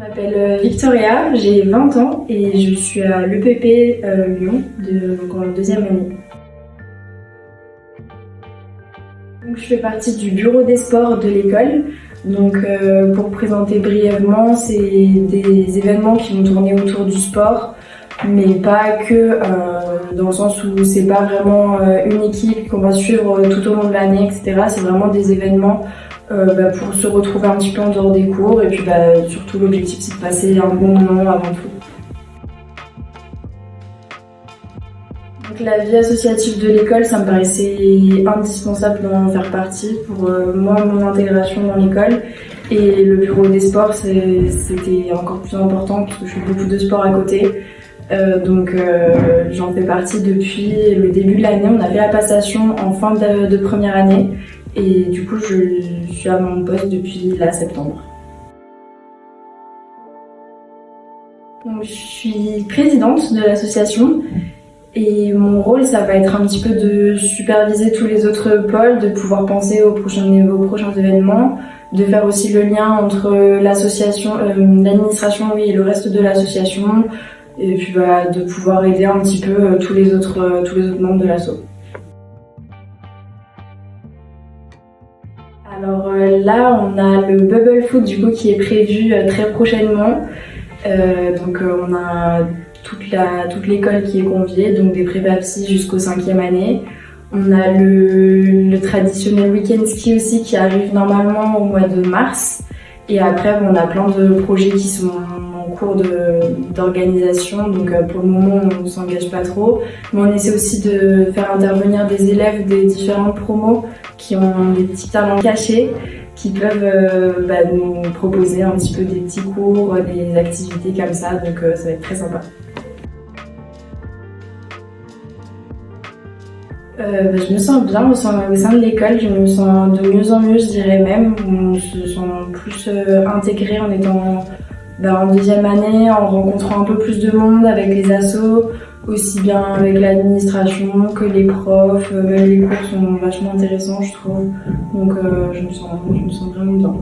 Je m'appelle Victoria, j'ai 20 ans et je suis à l'EPP Lyon en deuxième année. Donc, je fais partie du bureau des sports de l'école. Donc, pour présenter brièvement, c'est des événements qui vont tourner autour du sport, mais pas que, dans le sens où c'est pas vraiment une équipe qu'on va suivre tout au long de l'année, etc. C'est vraiment des événements pour se retrouver un petit peu en dehors des cours et puis surtout l'objectif c'est de passer un bon moment avant tout. Donc la vie associative de l'école, ça me paraissait indispensable d'en faire partie pour moi, mon intégration dans l'école. Et le bureau des sports, c'était encore plus important parce que je fais beaucoup de sport à côté. Donc j'en fais partie depuis le début de l'année. On a fait la passation en fin de première année. Et du coup, je suis à mon poste depuis septembre. Donc, je suis présidente de l'association et mon rôle, ça va être un petit peu de superviser tous les autres pôles, de pouvoir penser aux prochains événements, de faire aussi le lien entre l'association, l'administration et le reste de l'association, et puis de pouvoir aider un petit peu tous les autres membres de l'asso. Alors là, on a le Bubble Foot du coup qui est prévu très prochainement. Donc on a toute l'école qui est conviée, donc des pré-bapsi jusqu'au 5e année. On a le traditionnel week-end ski aussi qui arrive normalement au mois de mars. Et après, on a plein de projets qui sont en cours d'organisation, donc pour le moment on ne s'engage pas trop. Mais on essaie aussi de faire intervenir des élèves des différentes promos qui ont des petits talents cachés, qui peuvent nous proposer un petit peu des petits cours, des activités comme ça, donc ça va être très sympa. Je me sens bien au sein de l'école, je me sens de mieux en mieux, je dirais même. On se sent plus intégré en étant en deuxième année, en rencontrant un peu plus de monde avec les assos, aussi bien avec l'administration que les profs. Même les cours sont vachement intéressants, je trouve. Donc je me sens vraiment bien.